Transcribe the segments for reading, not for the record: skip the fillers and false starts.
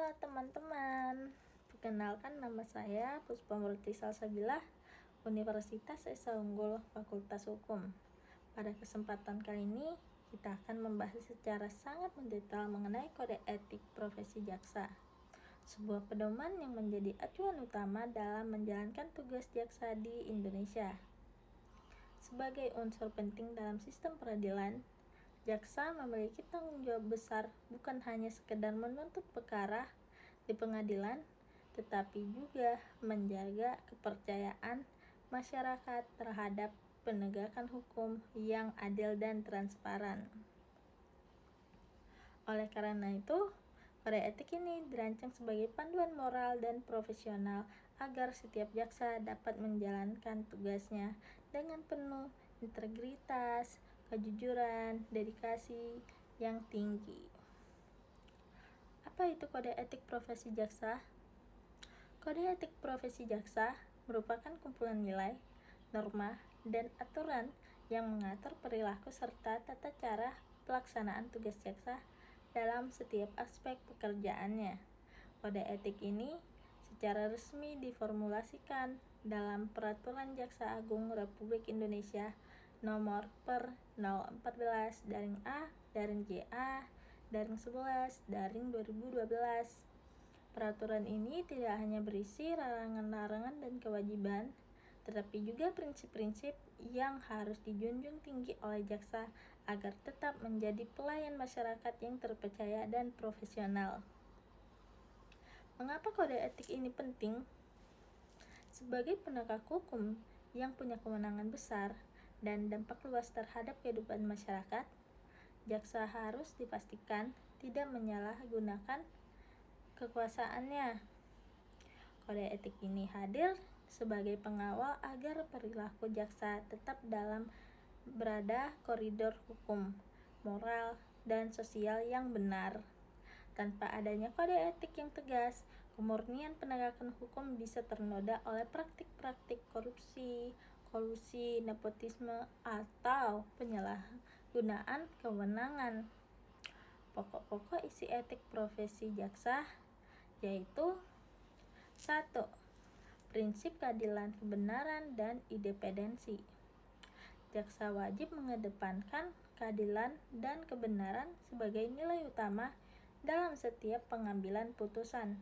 Halo teman-teman, perkenalkan nama saya Puspa Murti Salsabila, Universitas Esa Unggul, Fakultas Hukum. Pada kesempatan kali ini, kita akan membahas secara sangat mendetail mengenai kode etik profesi jaksa, sebuah pedoman yang menjadi acuan utama dalam menjalankan tugas jaksa di Indonesia. Sebagai unsur penting dalam sistem peradilan, jaksa memiliki tanggung jawab besar bukan hanya sekedar menuntut perkara di pengadilan, tetapi juga menjaga kepercayaan masyarakat terhadap penegakan hukum yang adil dan transparan. Oleh karena itu, kode etik ini dirancang sebagai panduan moral dan profesional agar setiap jaksa dapat menjalankan tugasnya dengan penuh integritas, kejujuran, dedikasi yang tinggi. Apa itu kode etik profesi jaksa? Kode etik profesi jaksa merupakan kumpulan nilai, norma, dan aturan yang mengatur perilaku serta tata cara pelaksanaan tugas jaksa dalam setiap aspek pekerjaannya. Kode etik ini secara resmi diformulasikan dalam Peraturan Jaksa Agung Republik Indonesia Nomor per 014-A-JA-11-2012. Peraturan ini tidak hanya berisi larangan-larangan dan kewajiban, tetapi juga prinsip-prinsip yang harus dijunjung tinggi oleh jaksa agar tetap menjadi pelayan masyarakat yang terpercaya dan profesional. Mengapa kode etik ini penting? Sebagai penegak hukum yang punya kewenangan besar dan dampak luas terhadap kehidupan masyarakat, jaksa harus dipastikan tidak menyalahgunakan kekuasaannya. Kode etik ini hadir sebagai pengawal agar perilaku jaksa tetap berada koridor hukum, moral, dan sosial yang benar. Tanpa adanya kode etik yang tegas, kemurnian penegakan hukum bisa ternoda oleh praktik-praktik korupsi, kolusi, nepotisme, atau penyalahgunaan kewenangan. Pokok-pokok isi etik profesi jaksa yaitu 1. Prinsip keadilan, kebenaran, dan independensi. Jaksa wajib mengedepankan keadilan dan kebenaran sebagai nilai utama dalam setiap pengambilan putusan.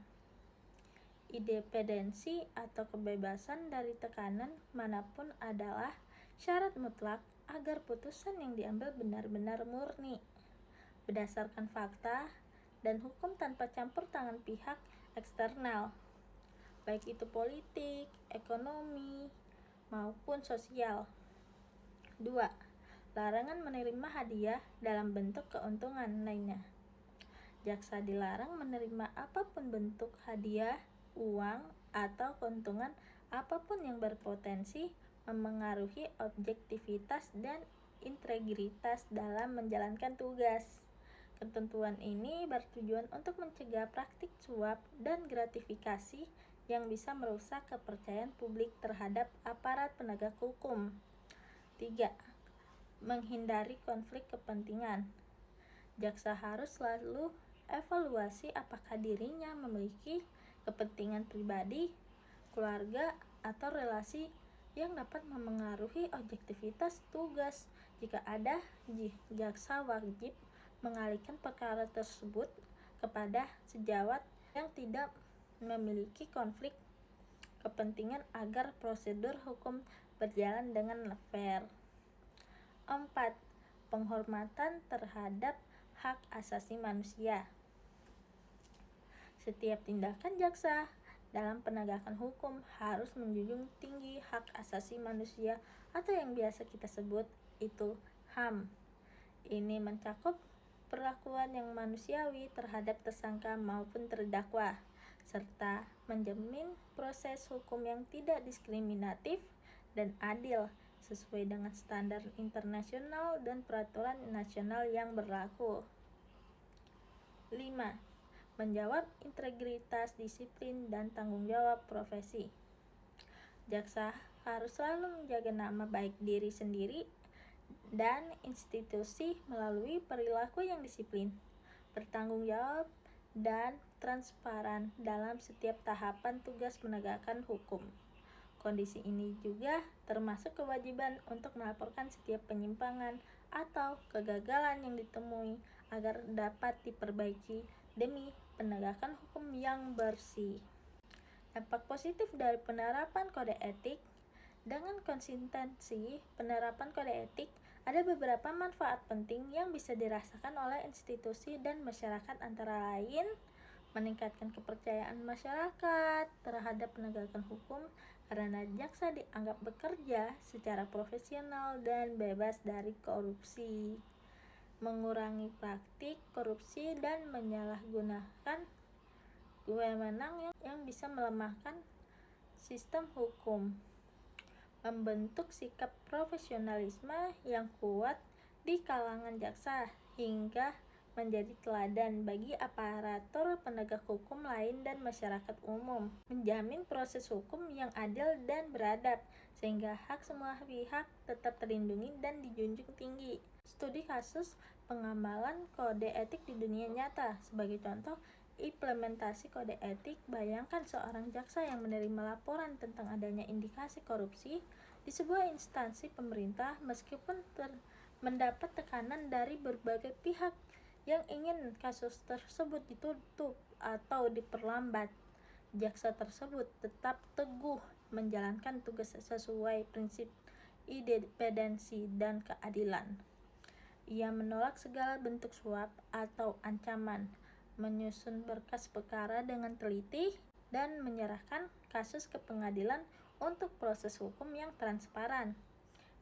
Independensi atau kebebasan dari tekanan manapun adalah syarat mutlak agar putusan yang diambil benar-benar murni, berdasarkan fakta dan hukum tanpa campur tangan pihak eksternal, baik itu politik, ekonomi, maupun sosial. 2. Larangan menerima hadiah dalam bentuk keuntungan lainnya. Jaksa dilarang menerima apapun bentuk hadiah, uang, atau keuntungan apapun yang berpotensi memengaruhi objektivitas dan integritas dalam menjalankan tugas. Ketentuan ini bertujuan untuk mencegah praktik suap dan gratifikasi yang bisa merusak kepercayaan publik terhadap aparat penegak hukum. 3. Menghindari konflik kepentingan. Jaksa harus selalu evaluasi apakah dirinya memiliki kepentingan pribadi, keluarga, atau relasi yang dapat memengaruhi objektivitas tugas. Jika ada, jaksa wajib mengalihkan perkara tersebut kepada sejawat yang tidak memiliki konflik kepentingan agar prosedur hukum berjalan dengan fair. 4. Penghormatan terhadap hak asasi manusia. Setiap tindakan jaksa dalam penegakan hukum harus menjunjung tinggi hak asasi manusia atau yang biasa kita sebut itu HAM. Ini mencakup perlakuan yang manusiawi terhadap tersangka maupun terdakwa, serta menjamin proses hukum yang tidak diskriminatif dan adil sesuai dengan standar internasional dan peraturan nasional yang berlaku. 5. Menjawab integritas, disiplin, dan tanggung jawab profesi. Jaksa harus selalu menjaga nama baik diri sendiri dan institusi melalui perilaku yang disiplin, bertanggung jawab, dan transparan dalam setiap tahapan tugas menegakkan hukum. Kondisi ini juga termasuk kewajiban untuk melaporkan setiap penyimpangan atau kegagalan yang ditemui agar dapat diperbaiki demi penegakan hukum yang bersih. Dampak positif dari penerapan kode etik. Dengan konsistensi penerapan kode etik, ada beberapa manfaat penting yang bisa dirasakan oleh institusi dan masyarakat, antara lain meningkatkan kepercayaan masyarakat terhadap penegakan hukum karena jaksa dianggap bekerja secara profesional dan bebas dari korupsi, mengurangi praktik korupsi dan menyalahgunakan wewenang yang bisa melemahkan sistem hukum, membentuk sikap profesionalisme yang kuat di kalangan jaksa hingga menjadi teladan bagi aparatur penegak hukum lain dan masyarakat umum, menjamin proses hukum yang adil dan beradab sehingga hak semua pihak tetap terlindungi dan dijunjung tinggi. Studi kasus pengamalan kode etik di dunia nyata. Sebagai contoh implementasi kode etik, bayangkan seorang jaksa yang menerima laporan tentang adanya indikasi korupsi di sebuah instansi pemerintah meskipun mendapat tekanan dari berbagai pihak yang ingin kasus tersebut ditutup atau diperlambat. Jaksa tersebut tetap teguh menjalankan tugas sesuai prinsip independensi dan keadilan. Ia menolak segala bentuk suap atau ancaman, menyusun berkas perkara dengan teliti, dan menyerahkan kasus ke pengadilan untuk proses hukum yang transparan.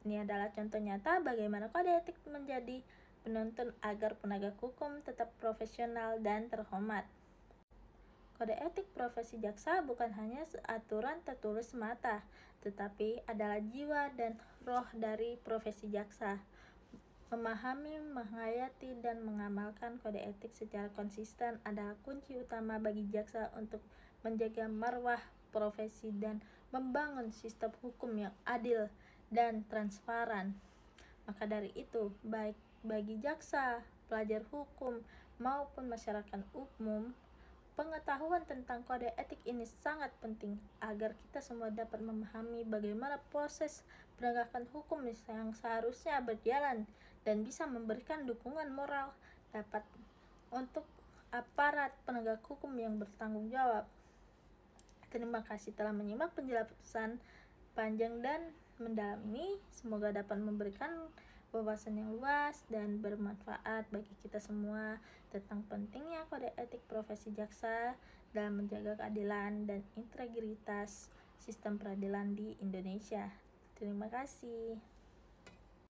Ini adalah contoh nyata bagaimana kode etik menjadi penuntun agar penegak hukum tetap profesional dan terhormat. Kode etik profesi jaksa bukan hanya aturan tertulis semata, tetapi adalah jiwa dan roh dari profesi jaksa. Memahami, menghayati, dan mengamalkan kode etik secara konsisten adalah kunci utama bagi jaksa untuk menjaga marwah profesi dan membangun sistem hukum yang adil dan transparan. Maka dari itu, baik bagi jaksa, pelajar hukum, maupun masyarakat umum, pengetahuan tentang kode etik ini sangat penting agar kita semua dapat memahami bagaimana proses penegakan hukum yang seharusnya berjalan dan bisa memberikan dukungan moral dapat untuk aparat penegak hukum yang bertanggung jawab. Terima kasih telah menyimak penjelasan panjang dan mendalam ini. Semoga dapat memberikan wawasan yang luas dan bermanfaat bagi kita semua tentang pentingnya kode etik profesi jaksa dalam menjaga keadilan dan integritas sistem peradilan di Indonesia. Terima kasih.